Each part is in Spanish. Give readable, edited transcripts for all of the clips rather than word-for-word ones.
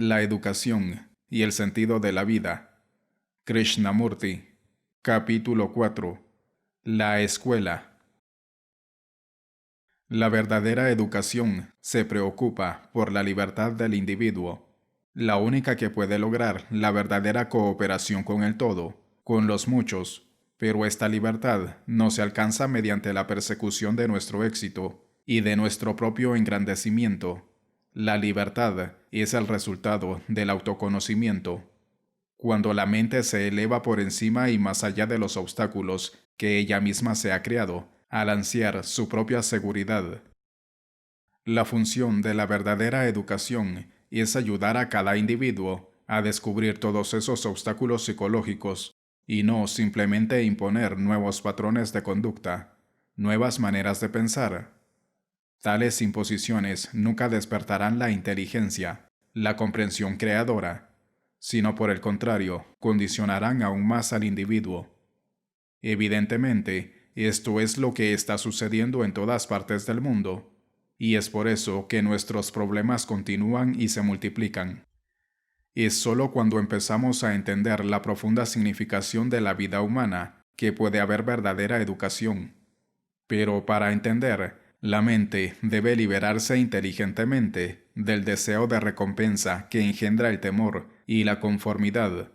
La educación y el sentido de la vida. Krishnamurti. Capítulo 4. La escuela. La verdadera educación se preocupa por la libertad del individuo, la única que puede lograr la verdadera cooperación con el todo, con los muchos, pero esta libertad no se alcanza mediante la persecución de nuestro éxito y de nuestro propio engrandecimiento. La libertad es el resultado del autoconocimiento. Cuando la mente se eleva por encima y más allá de los obstáculos que ella misma se ha creado, al ansiar su propia seguridad. La función de la verdadera educación es ayudar a cada individuo a descubrir todos esos obstáculos psicológicos y no simplemente imponer nuevos patrones de conducta, nuevas maneras de pensar. Tales imposiciones nunca despertarán la inteligencia, la comprensión creadora, sino por el contrario, condicionarán aún más al individuo. Evidentemente, esto es lo que está sucediendo en todas partes del mundo, y es por eso que nuestros problemas continúan y se multiplican. Es solo cuando empezamos a entender la profunda significación de la vida humana que puede haber verdadera educación. Pero para entender, la mente debe liberarse inteligentemente del deseo de recompensa que engendra el temor y la conformidad.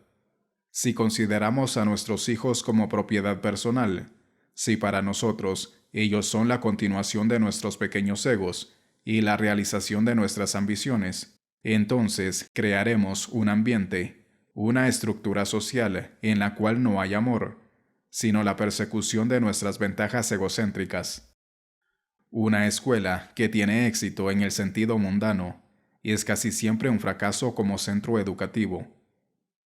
Si consideramos a nuestros hijos como propiedad personal, si para nosotros ellos son la continuación de nuestros pequeños egos y la realización de nuestras ambiciones, entonces crearemos un ambiente, una estructura social en la cual no hay amor, sino la persecución de nuestras ventajas egocéntricas. Una escuela que tiene éxito en el sentido mundano es casi siempre un fracaso como centro educativo.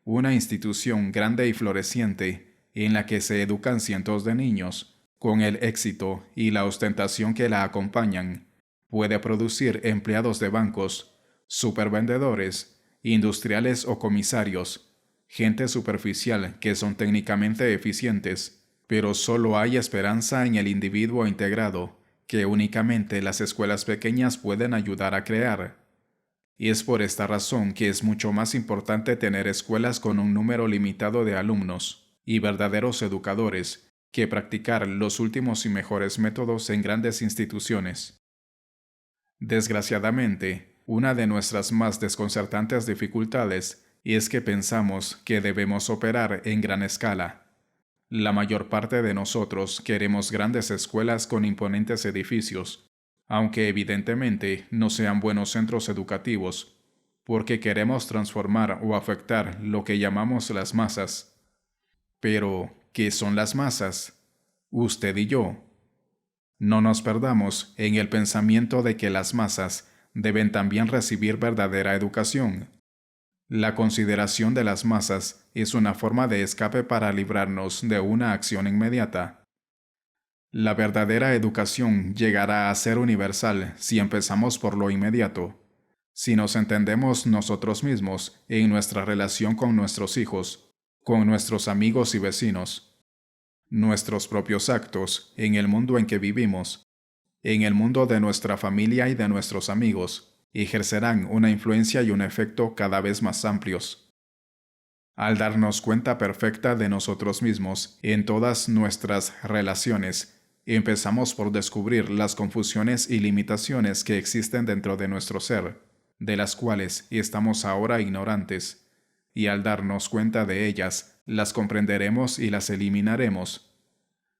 Una institución grande y floreciente en la que se educan cientos de niños, con el éxito y la ostentación que la acompañan, puede producir empleados de bancos, supervendedores, industriales o comisarios, gente superficial que son técnicamente eficientes, pero solo hay esperanza en el individuo integrado, que únicamente las escuelas pequeñas pueden ayudar a crear. Y es por esta razón que es mucho más importante tener escuelas con un número limitado de alumnos y verdaderos educadores que practicar los últimos y mejores métodos en grandes instituciones. Desgraciadamente, una de nuestras más desconcertantes dificultades es que pensamos que debemos operar en gran escala. La mayor parte de nosotros queremos grandes escuelas con imponentes edificios, aunque evidentemente no sean buenos centros educativos, porque queremos transformar o afectar lo que llamamos las masas. Pero, ¿qué son las masas? Usted y yo. No nos perdamos en el pensamiento de que las masas deben también recibir verdadera educación. La consideración de las masas es una forma de escape para librarnos de una acción inmediata. La verdadera educación llegará a ser universal si empezamos por lo inmediato. Si nos entendemos nosotros mismos en nuestra relación con nuestros hijos, con nuestros amigos y vecinos, nuestros propios actos en el mundo en que vivimos, en el mundo de nuestra familia y de nuestros amigos, ejercerán una influencia y un efecto cada vez más amplios. Al darnos cuenta perfecta de nosotros mismos en todas nuestras relaciones, empezamos por descubrir las confusiones y limitaciones que existen dentro de nuestro ser, de las cuales estamos ahora ignorantes, y al darnos cuenta de ellas, las comprenderemos y las eliminaremos.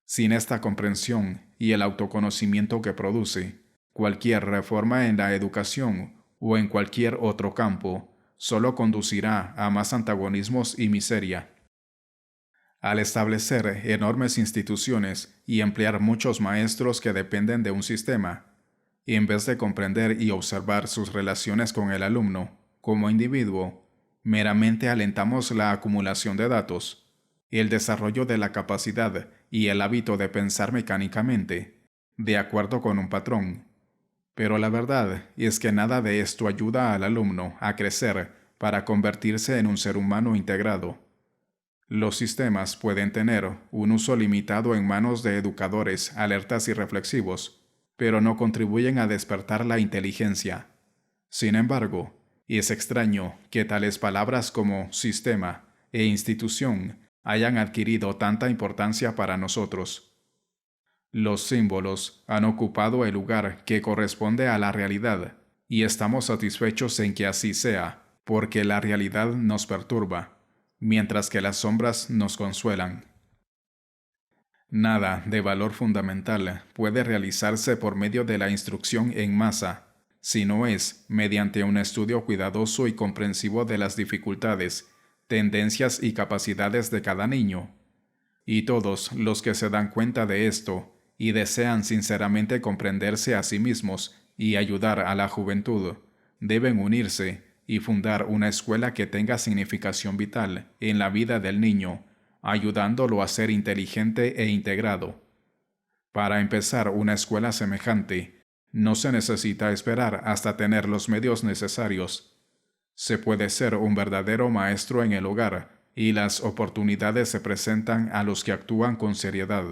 Sin esta comprensión y el autoconocimiento que produce, cualquier reforma en la educación o en cualquier otro campo solo conducirá a más antagonismos y miseria. Al establecer enormes instituciones y emplear muchos maestros que dependen de un sistema, en vez de comprender y observar sus relaciones con el alumno, como individuo, meramente alentamos la acumulación de datos, el desarrollo de la capacidad y el hábito de pensar mecánicamente, de acuerdo con un patrón. Pero la verdad es que nada de esto ayuda al alumno a crecer para convertirse en un ser humano integrado. Los sistemas pueden tener un uso limitado en manos de educadores alertas y reflexivos, pero no contribuyen a despertar la inteligencia. Sin embargo, Y es extraño que tales palabras como sistema e institución hayan adquirido tanta importancia para nosotros. Los símbolos han ocupado el lugar que corresponde a la realidad, y estamos satisfechos en que así sea, porque la realidad nos perturba, mientras que las sombras nos consuelan. Nada de valor fundamental puede realizarse por medio de la instrucción en masa, si no es mediante un estudio cuidadoso y comprensivo de las dificultades, tendencias y capacidades de cada niño. Y todos los que se dan cuenta de esto y desean sinceramente comprenderse a sí mismos y ayudar a la juventud, deben unirse y fundar una escuela que tenga significación vital en la vida del niño, ayudándolo a ser inteligente e integrado. Para empezar una escuela semejante, no se necesita esperar hasta tener los medios necesarios. Se puede ser un verdadero maestro en el hogar, y las oportunidades se presentan a los que actúan con seriedad.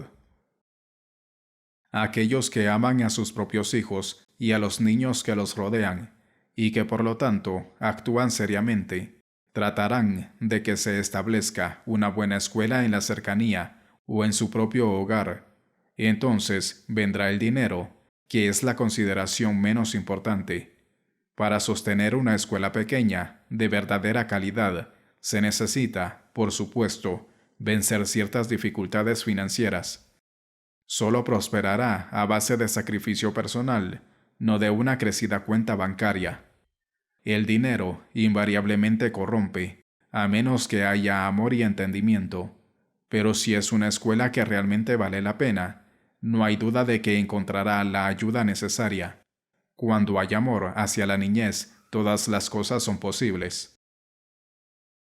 A aquellos que aman a sus propios hijos y a los niños que los rodean, y que por lo tanto actúan seriamente, tratarán de que se establezca una buena escuela en la cercanía o en su propio hogar. Entonces vendrá el dinero, que es la consideración menos importante. Para sostener una escuela pequeña, de verdadera calidad, se necesita, por supuesto, vencer ciertas dificultades financieras. Solo prosperará a base de sacrificio personal, no de una crecida cuenta bancaria. El dinero invariablemente corrompe, a menos que haya amor y entendimiento. Pero si es una escuela que realmente vale la pena, no hay duda de que encontrará la ayuda necesaria. Cuando hay amor hacia la niñez, todas las cosas son posibles.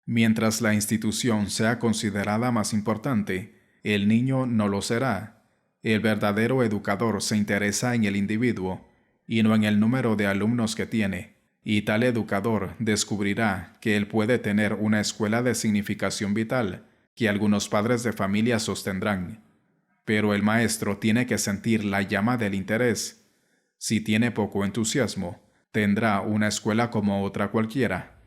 Mientras la institución sea considerada más importante, el niño no lo será. El verdadero educador se interesa en el individuo, y no en el número de alumnos que tiene, y tal educador descubrirá que él puede tener una escuela de significación vital, que algunos padres de familia sostendrán. Pero el maestro tiene que sentir la llama del interés. Si tiene poco entusiasmo, tendrá una escuela como otra cualquiera.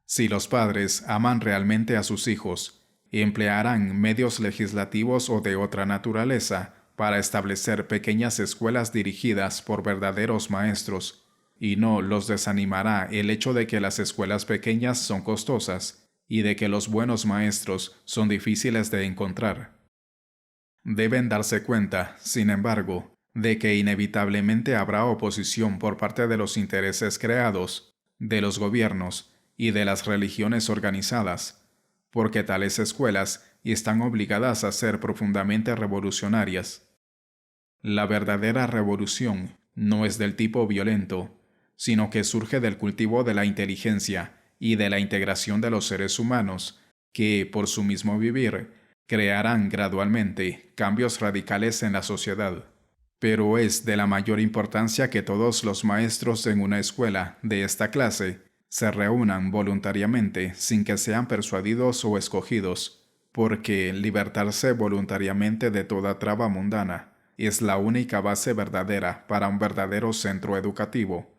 Si los padres aman realmente a sus hijos, emplearán medios legislativos o de otra naturaleza para establecer pequeñas escuelas dirigidas por verdaderos maestros, y no los desanimará el hecho de que las escuelas pequeñas son costosas y de que los buenos maestros son difíciles de encontrar. Deben darse cuenta, sin embargo, de que inevitablemente habrá oposición por parte de los intereses creados, de los gobiernos y de las religiones organizadas, porque tales escuelas están obligadas a ser profundamente revolucionarias. La verdadera revolución no es del tipo violento, sino que surge del cultivo de la inteligencia y de la integración de los seres humanos, que, por su mismo vivir, crearán gradualmente cambios radicales en la sociedad. Pero es de la mayor importancia que todos los maestros en una escuela de esta clase se reúnan voluntariamente sin que sean persuadidos o escogidos, porque libertarse voluntariamente de toda traba mundana es la única base verdadera para un verdadero centro educativo.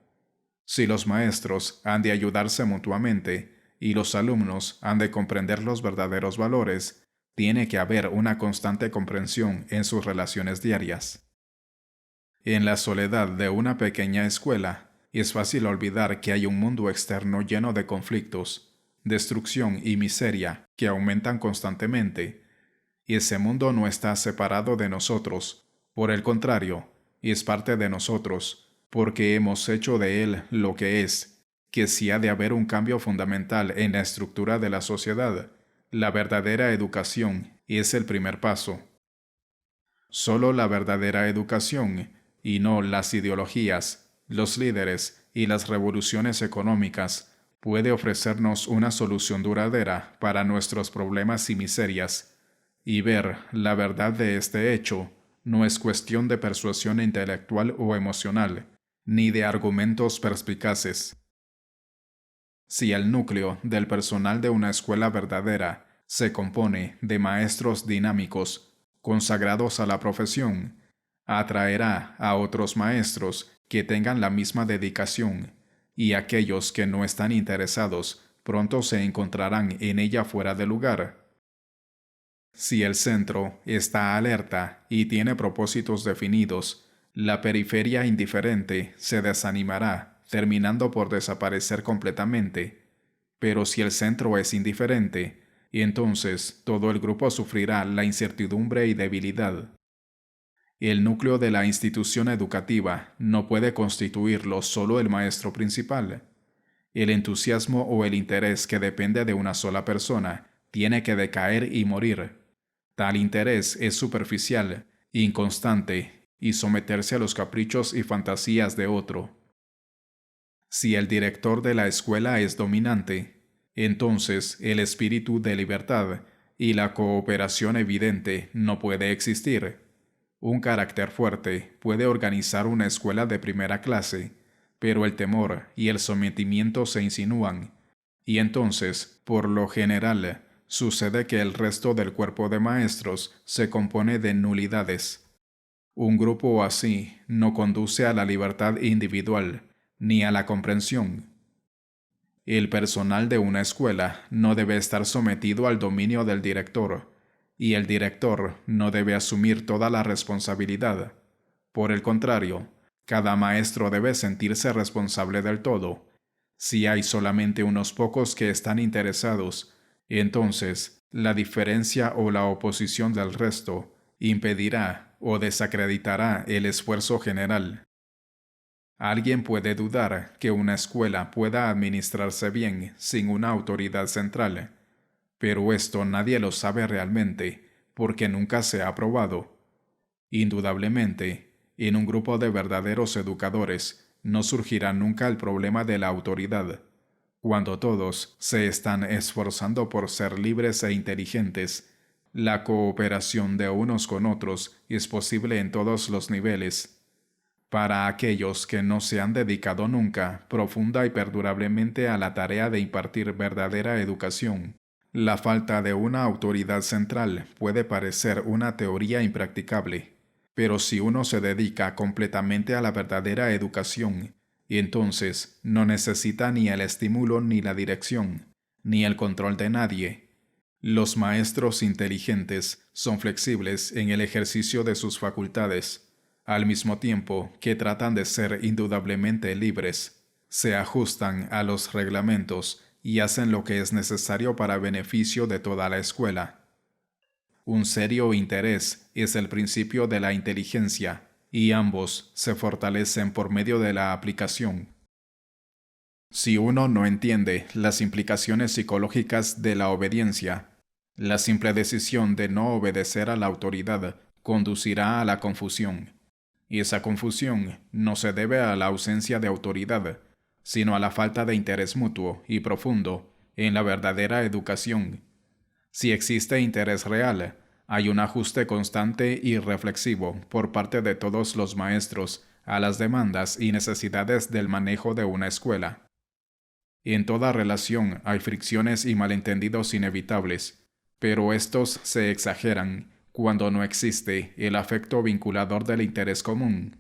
Si los maestros han de ayudarse mutuamente y los alumnos han de comprender los verdaderos valores, tiene que haber una constante comprensión en sus relaciones diarias. En la soledad de una pequeña escuela, es fácil olvidar que hay un mundo externo lleno de conflictos, destrucción y miseria que aumentan constantemente. Y ese mundo no está separado de nosotros, por el contrario, es parte de nosotros, porque hemos hecho de él lo que es, que si ha de haber un cambio fundamental en la estructura de la sociedad, la verdadera educación es el primer paso. Solo la verdadera educación, y no las ideologías, los líderes y las revoluciones económicas, puede ofrecernos una solución duradera para nuestros problemas y miserias. Y ver la verdad de este hecho no es cuestión de persuasión intelectual o emocional, ni de argumentos perspicaces. Si el núcleo del personal de una escuela verdadera se compone de maestros dinámicos, consagrados a la profesión, atraerá a otros maestros que tengan la misma dedicación, y aquellos que no están interesados pronto se encontrarán en ella fuera de lugar. Si el centro está alerta y tiene propósitos definidos, la periferia indiferente se desanimará, terminando por desaparecer completamente. Pero si el centro es indiferente, entonces todo el grupo sufrirá la incertidumbre y debilidad. El núcleo de la institución educativa no puede constituirlo solo el maestro principal. El entusiasmo o el interés que depende de una sola persona tiene que decaer y morir. Tal interés es superficial, inconstante, y someterse a los caprichos y fantasías de otro. Si el director de la escuela es dominante, entonces el espíritu de libertad y la cooperación evidente no puede existir. Un carácter fuerte puede organizar una escuela de primera clase, pero el temor y el sometimiento se insinúan, y entonces, por lo general, sucede que el resto del cuerpo de maestros se compone de nulidades. Un grupo así no conduce a la libertad individual, ni a la comprensión. El personal de una escuela no debe estar sometido al dominio del director, y el director no debe asumir toda la responsabilidad. Por el contrario, cada maestro debe sentirse responsable del todo. Si hay solamente unos pocos que están interesados, entonces la diferencia o la oposición del resto impedirá o desacreditará el esfuerzo general. Alguien puede dudar que una escuela pueda administrarse bien sin una autoridad central, pero esto nadie lo sabe realmente, porque nunca se ha probado. Indudablemente, en un grupo de verdaderos educadores no surgirá nunca el problema de la autoridad. Cuando todos se están esforzando por ser libres e inteligentes, la cooperación de unos con otros es posible en todos los niveles. Para aquellos que no se han dedicado nunca profunda y perdurablemente a la tarea de impartir verdadera educación, la falta de una autoridad central puede parecer una teoría impracticable. Pero si uno se dedica completamente a la verdadera educación, entonces no necesita ni el estímulo ni la dirección, ni el control de nadie. Los maestros inteligentes son flexibles en el ejercicio de sus facultades, al mismo tiempo que tratan de ser indudablemente libres. Se ajustan a los reglamentos y hacen lo que es necesario para beneficio de toda la escuela. Un serio interés es el principio de la inteligencia, y ambos se fortalecen por medio de la aplicación. Si uno no entiende las implicaciones psicológicas de la obediencia, la simple decisión de no obedecer a la autoridad conducirá a la confusión. Y esa confusión no se debe a la ausencia de autoridad, sino a la falta de interés mutuo y profundo en la verdadera educación. Si existe interés real, hay un ajuste constante y reflexivo por parte de todos los maestros a las demandas y necesidades del manejo de una escuela. En toda relación hay fricciones y malentendidos inevitables, pero estos se exageran cuando no existe el afecto vinculador del interés común.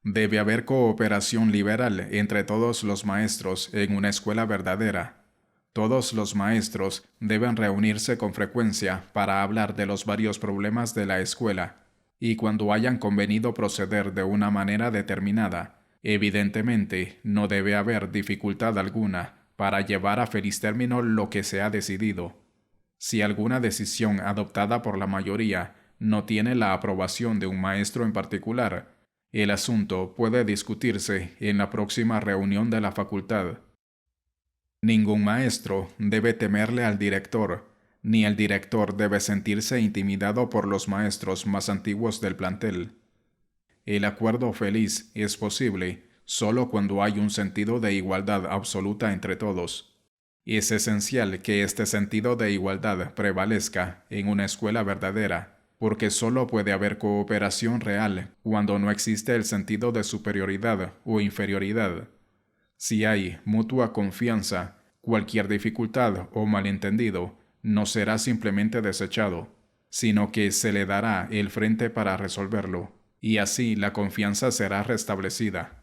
Debe haber cooperación liberal entre todos los maestros en una escuela verdadera. Todos los maestros deben reunirse con frecuencia para hablar de los varios problemas de la escuela, y cuando hayan convenido proceder de una manera determinada, evidentemente no debe haber dificultad alguna para llevar a feliz término lo que se ha decidido. Si alguna decisión adoptada por la mayoría no tiene la aprobación de un maestro en particular, el asunto puede discutirse en la próxima reunión de la facultad. Ningún maestro debe temerle al director, ni el director debe sentirse intimidado por los maestros más antiguos del plantel. El acuerdo feliz es posible solo cuando hay un sentido de igualdad absoluta entre todos. Es esencial que este sentido de igualdad prevalezca en una escuela verdadera, porque solo puede haber cooperación real cuando no existe el sentido de superioridad o inferioridad. Si hay mutua confianza, cualquier dificultad o malentendido no será simplemente desechado, sino que se le dará el frente para resolverlo, y así la confianza será restablecida.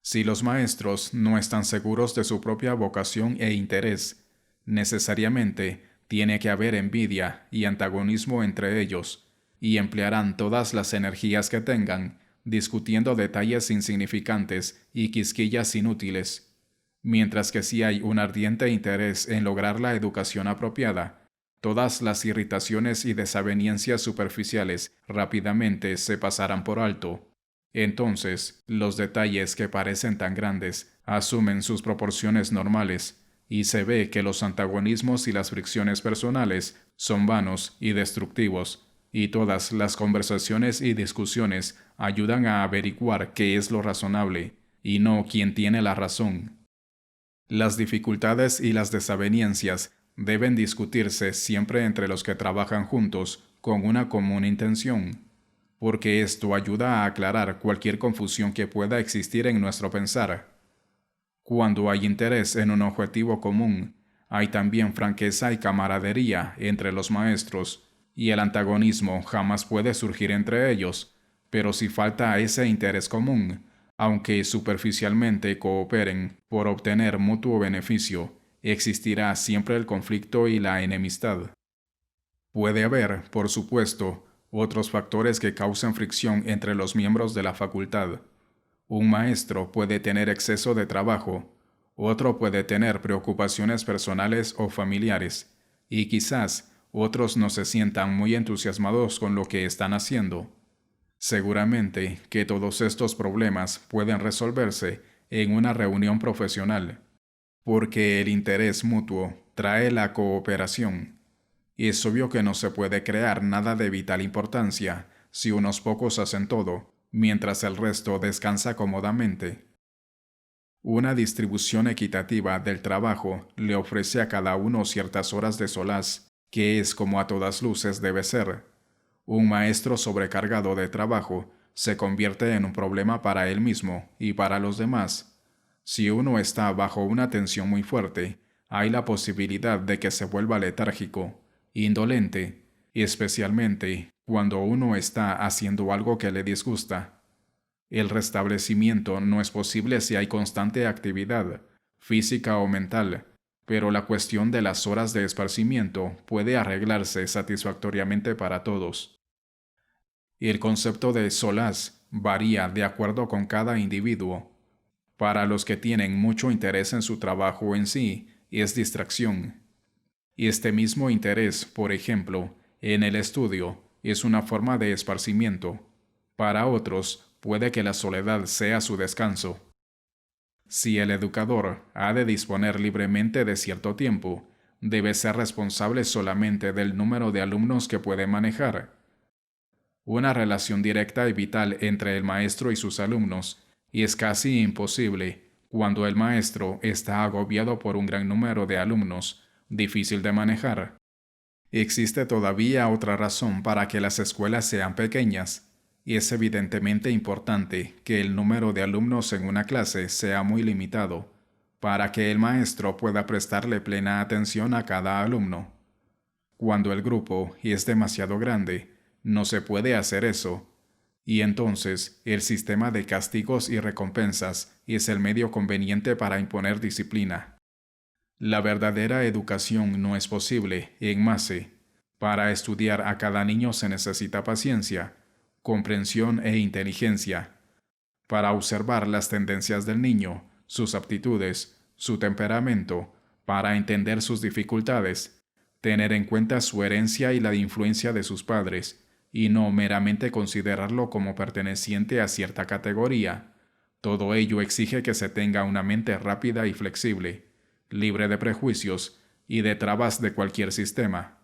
Si los maestros no están seguros de su propia vocación e interés, necesariamente tiene que haber envidia y antagonismo entre ellos, y emplearán todas las energías que tengan discutiendo detalles insignificantes y quisquillas inútiles. Mientras que si hay un ardiente interés en lograr la educación apropiada, todas las irritaciones y desavenencias superficiales rápidamente se pasarán por alto. Entonces, los detalles que parecen tan grandes asumen sus proporciones normales, y se ve que los antagonismos y las fricciones personales son vanos y destructivos, y todas las conversaciones y discusiones ayudan a averiguar qué es lo razonable, y no quién tiene la razón. Las dificultades y las desavenencias deben discutirse siempre entre los que trabajan juntos con una común intención, porque esto ayuda a aclarar cualquier confusión que pueda existir en nuestro pensar. Cuando hay interés en un objetivo común, hay también franqueza y camaradería entre los maestros, y el antagonismo jamás puede surgir entre ellos, pero si falta ese interés común, aunque superficialmente cooperen por obtener mutuo beneficio, existirá siempre el conflicto y la enemistad. Puede haber, por supuesto, otros factores que causan fricción entre los miembros de la facultad. Un maestro puede tener exceso de trabajo, otro puede tener preocupaciones personales o familiares, y quizás otros no se sientan muy entusiasmados con lo que están haciendo. Seguramente que todos estos problemas pueden resolverse en una reunión profesional, porque el interés mutuo trae la cooperación. Y es obvio que no se puede crear nada de vital importancia si unos pocos hacen todo, mientras el resto descansa cómodamente. Una distribución equitativa del trabajo le ofrece a cada uno ciertas horas de solaz, que es como a todas luces debe ser. Un maestro sobrecargado de trabajo se convierte en un problema para él mismo y para los demás. Si uno está bajo una tensión muy fuerte, hay la posibilidad de que se vuelva letárgico, indolente, y especialmente cuando uno está haciendo algo que le disgusta. El restablecimiento no es posible si hay constante actividad, física o mental, pero la cuestión de las horas de esparcimiento puede arreglarse satisfactoriamente para todos. El concepto de solaz varía de acuerdo con cada individuo. Para los que tienen mucho interés en su trabajo en sí, es distracción. Y este mismo interés, por ejemplo, en el estudio, es una forma de esparcimiento. Para otros, puede que la soledad sea su descanso. Si el educador ha de disponer libremente de cierto tiempo, debe ser responsable solamente del número de alumnos que puede manejar. Una relación directa y vital entre el maestro y sus alumnos, y es casi imposible cuando el maestro está agobiado por un gran número de alumnos, difícil de manejar. Existe todavía otra razón para que las escuelas sean pequeñas, y es evidentemente importante que el número de alumnos en una clase sea muy limitado, para que el maestro pueda prestarle plena atención a cada alumno. Cuando el grupo es demasiado grande, no se puede hacer eso, y entonces el sistema de castigos y recompensas es el medio conveniente para imponer disciplina. La verdadera educación no es posible en masa. Para estudiar a cada niño se necesita paciencia, comprensión e inteligencia. Para observar las tendencias del niño, sus aptitudes, su temperamento, para entender sus dificultades, tener en cuenta su herencia y la influencia de sus padres, y no meramente considerarlo como perteneciente a cierta categoría. Todo ello exige que se tenga una mente rápida y flexible, libre de prejuicios y de trabas de cualquier sistema.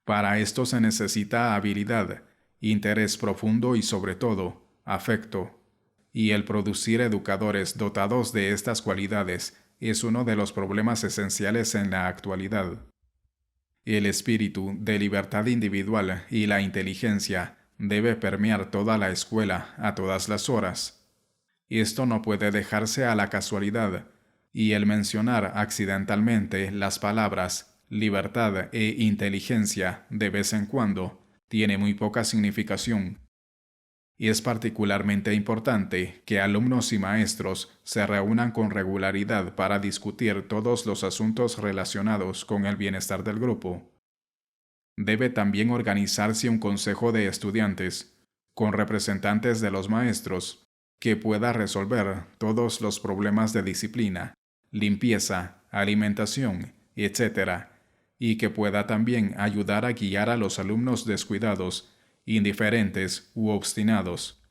Para esto se necesita habilidad, interés profundo y sobre todo, afecto. Y el producir educadores dotados de estas cualidades es uno de los problemas esenciales en la actualidad. El espíritu de libertad individual y la inteligencia debe permear toda la escuela a todas las horas. Esto no puede dejarse a la casualidad, y el mencionar accidentalmente las palabras libertad e inteligencia de vez en cuando tiene muy poca significación. y es particularmente importante que alumnos y maestros se reúnan con regularidad para discutir todos los asuntos relacionados con el bienestar del grupo. Debe también organizarse un consejo de estudiantes, con representantes de los maestros, que pueda resolver todos los problemas de disciplina, limpieza, alimentación, etc., y que pueda también ayudar a guiar a los alumnos descuidados, indiferentes u obstinados.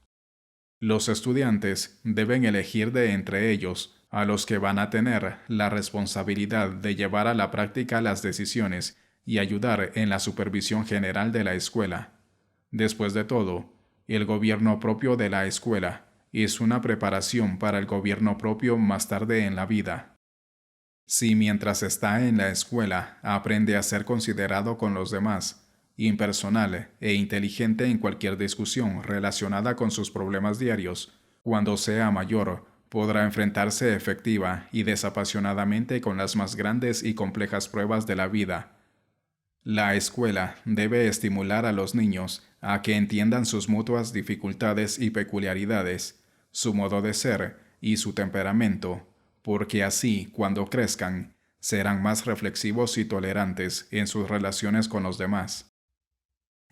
Los estudiantes deben elegir de entre ellos a los que van a tener la responsabilidad de llevar a la práctica las decisiones y ayudar en la supervisión general de la escuela. Después de todo, el gobierno propio de la escuela es una preparación para el gobierno propio más tarde en la vida. Si mientras está en la escuela aprende a ser considerado con los demás, impersonal e inteligente en cualquier discusión relacionada con sus problemas diarios, cuando sea mayor, podrá enfrentarse efectiva y desapasionadamente con las más grandes y complejas pruebas de la vida. La escuela debe estimular a los niños a que entiendan sus mutuas dificultades y peculiaridades, su modo de ser y su temperamento, porque así, cuando crezcan, serán más reflexivos y tolerantes en sus relaciones con los demás.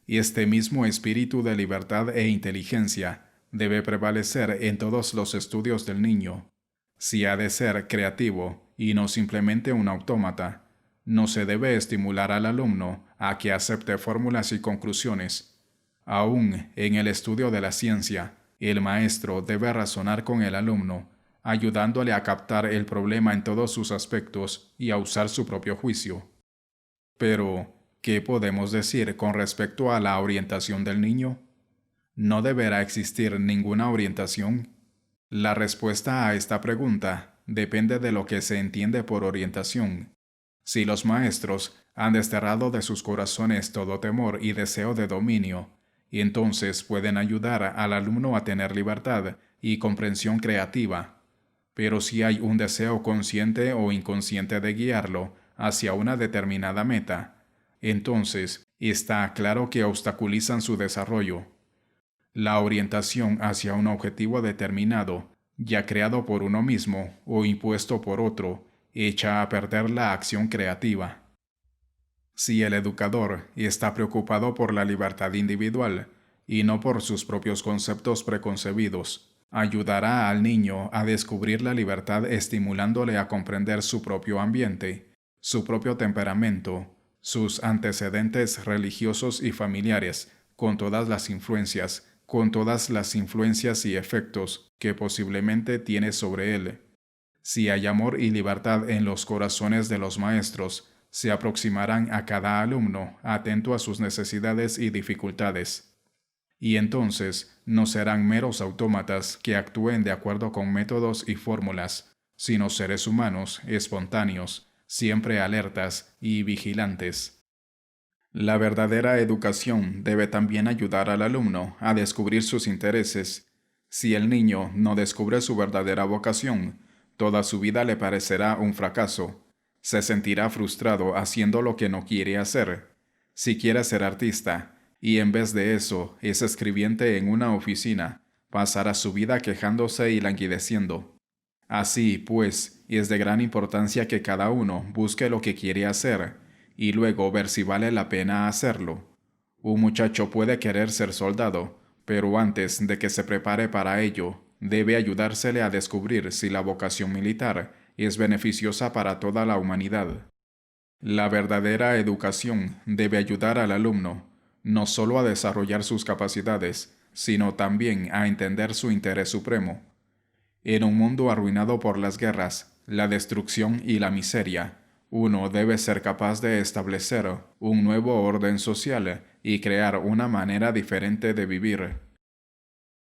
Y este mismo espíritu de libertad e inteligencia debe prevalecer en todos los estudios del niño. Si ha de ser creativo y no simplemente un autómata, no se debe estimular al alumno a que acepte fórmulas y conclusiones. Aún en el estudio de la ciencia, el maestro debe razonar con el alumno, ayudándole a captar el problema en todos sus aspectos y a usar su propio juicio. Pero, ¿qué podemos decir con respecto a la orientación del niño? ¿No deberá existir ninguna orientación? La respuesta a esta pregunta depende de lo que se entiende por orientación. Si los maestros han desterrado de sus corazones todo temor y deseo de dominio, entonces pueden ayudar al alumno a tener libertad y comprensión creativa. Pero si hay un deseo consciente o inconsciente de guiarlo hacia una determinada meta, entonces está claro que obstaculizan su desarrollo. La orientación hacia un objetivo determinado, ya creado por uno mismo o impuesto por otro, echa a perder la acción creativa. Si el educador está preocupado por la libertad individual y no por sus propios conceptos preconcebidos, ayudará al niño a descubrir la libertad estimulándole a comprender su propio ambiente, su propio temperamento, sus antecedentes religiosos y familiares, con todas las influencias y efectos que posiblemente tiene sobre él. Si hay amor y libertad en los corazones de los maestros, se aproximarán a cada alumno atento a sus necesidades y dificultades. Y entonces no serán meros autómatas que actúen de acuerdo con métodos y fórmulas, sino seres humanos espontáneos, siempre alertas y vigilantes. La verdadera educación debe también ayudar al alumno a descubrir sus intereses. Si el niño no descubre su verdadera vocación, toda su vida le parecerá un fracaso. Se sentirá frustrado haciendo lo que no quiere hacer. Si quiere ser artista, y en vez de eso es escribiente en una oficina, pasará su vida quejándose y languideciendo. Así, pues, es de gran importancia que cada uno busque lo que quiere hacer, y luego ver si vale la pena hacerlo. Un muchacho puede querer ser soldado, pero antes de que se prepare para ello, debe ayudársele a descubrir si la vocación militar es beneficiosa para toda la humanidad. La verdadera educación debe ayudar al alumno, no solo a desarrollar sus capacidades, sino también a entender su interés supremo. En un mundo arruinado por las guerras, la destrucción y la miseria, uno debe ser capaz de establecer un nuevo orden social y crear una manera diferente de vivir.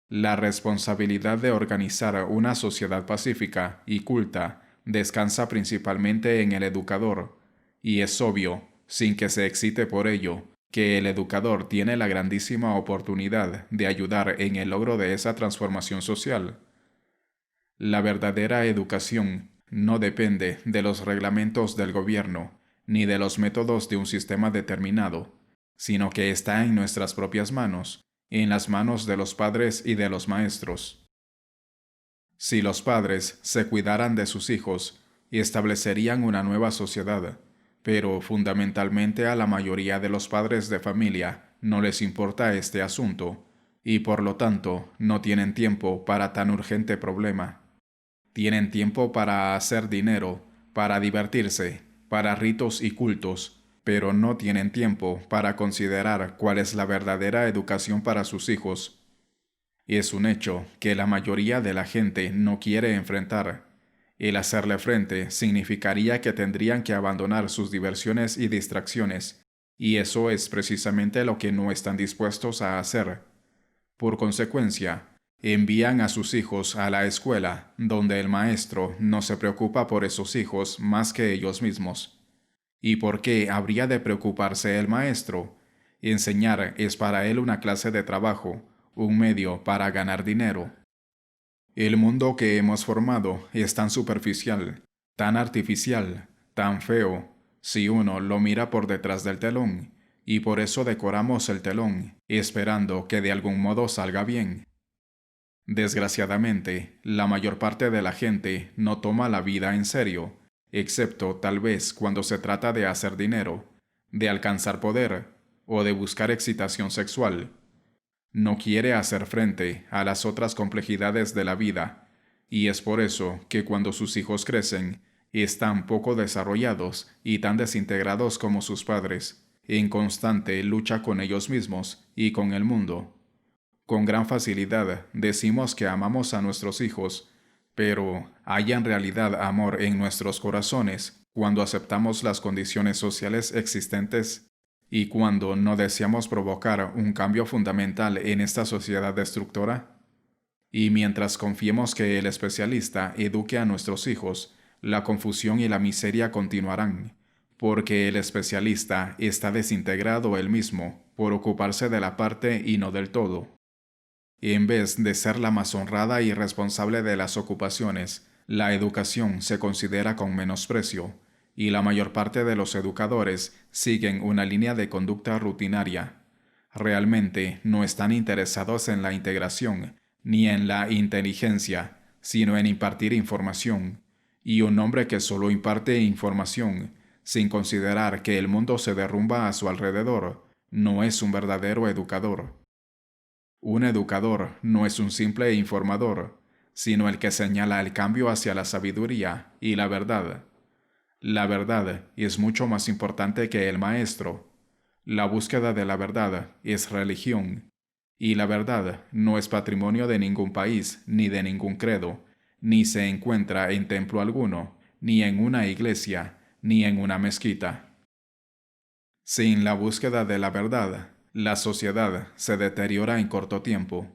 La responsabilidad de organizar una sociedad pacífica y culta descansa principalmente en el educador, y es obvio, sin que se excite por ello, que el educador tiene la grandísima oportunidad de ayudar en el logro de esa transformación social. La verdadera educación no depende de los reglamentos del gobierno, ni de los métodos de un sistema determinado, sino que está en nuestras propias manos, en las manos de los padres y de los maestros. Si los padres se cuidaran de sus hijos, establecerían una nueva sociedad, pero fundamentalmente a la mayoría de los padres de familia no les importa este asunto, y por lo tanto no tienen tiempo para tan urgente problema. Tienen tiempo para hacer dinero, para divertirse, para ritos y cultos, pero no tienen tiempo para considerar cuál es la verdadera educación para sus hijos. Es un hecho que la mayoría de la gente no quiere enfrentar. El hacerle frente significaría que tendrían que abandonar sus diversiones y distracciones, y eso es precisamente lo que no están dispuestos a hacer. Por consecuencia, envían a sus hijos a la escuela, donde el maestro no se preocupa por esos hijos más que ellos mismos. ¿Y por qué habría de preocuparse el maestro? Enseñar es para él una clase de trabajo, un medio para ganar dinero. El mundo que hemos formado es tan superficial, tan artificial, tan feo, si uno lo mira por detrás del telón, y por eso decoramos el telón, esperando que de algún modo salga bien. Desgraciadamente, la mayor parte de la gente no toma la vida en serio, excepto tal vez cuando se trata de hacer dinero, de alcanzar poder o de buscar excitación sexual. No quiere hacer frente a las otras complejidades de la vida, y es por eso que cuando sus hijos crecen, están poco desarrollados y tan desintegrados como sus padres, en constante lucha con ellos mismos y con el mundo. Con gran facilidad decimos que amamos a nuestros hijos, pero ¿hay en realidad amor en nuestros corazones cuando aceptamos las condiciones sociales existentes y cuando no deseamos provocar un cambio fundamental en esta sociedad destructora? Y mientras confiemos que el especialista eduque a nuestros hijos, la confusión y la miseria continuarán, porque el especialista está desintegrado él mismo por ocuparse de la parte y no del todo. En vez de ser la más honrada y responsable de las ocupaciones, la educación se considera con menosprecio, y la mayor parte de los educadores siguen una línea de conducta rutinaria. Realmente no están interesados en la integración, ni en la inteligencia, sino en impartir información. Y un hombre que solo imparte información, sin considerar que el mundo se derrumba a su alrededor, no es un verdadero educador. Un educador no es un simple informador, sino el que señala el cambio hacia la sabiduría y la verdad. La verdad es mucho más importante que el maestro. La búsqueda de la verdad es religión, y la verdad no es patrimonio de ningún país ni de ningún credo, ni se encuentra en templo alguno, ni en una iglesia, ni en una mezquita. Sin la búsqueda de la verdad, la sociedad se deteriora en corto tiempo.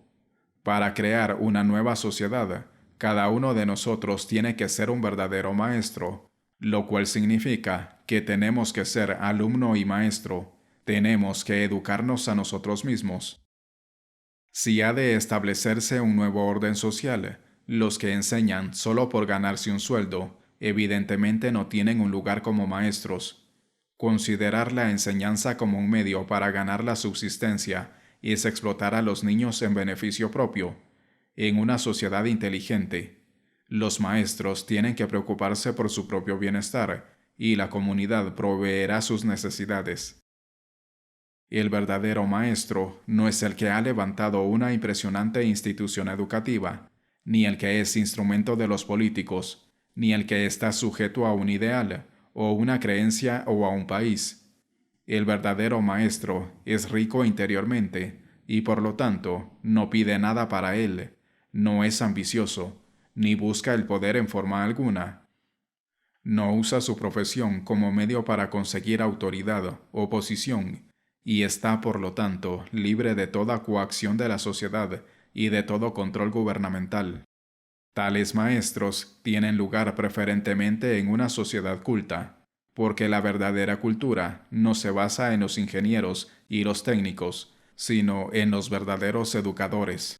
Para crear una nueva sociedad, cada uno de nosotros tiene que ser un verdadero maestro, lo cual significa que tenemos que ser alumno y maestro, tenemos que educarnos a nosotros mismos. Si ha de establecerse un nuevo orden social, los que enseñan solo por ganarse un sueldo, evidentemente no tienen un lugar como maestros. Considerar la enseñanza como un medio para ganar la subsistencia es explotar a los niños en beneficio propio. En una sociedad inteligente, los maestros tienen que preocuparse por su propio bienestar y la comunidad proveerá sus necesidades. El verdadero maestro no es el que ha levantado una impresionante institución educativa, ni el que es instrumento de los políticos, ni el que está sujeto a un ideal, o una creencia o a un país. El verdadero maestro es rico interiormente y por lo tanto no pide nada para él, no es ambicioso, ni busca el poder en forma alguna. No usa su profesión como medio para conseguir autoridad o posición y está por lo tanto libre de toda coacción de la sociedad y de todo control gubernamental. Tales maestros tienen lugar preferentemente en una sociedad culta, porque la verdadera cultura no se basa en los ingenieros y los técnicos, sino en los verdaderos educadores.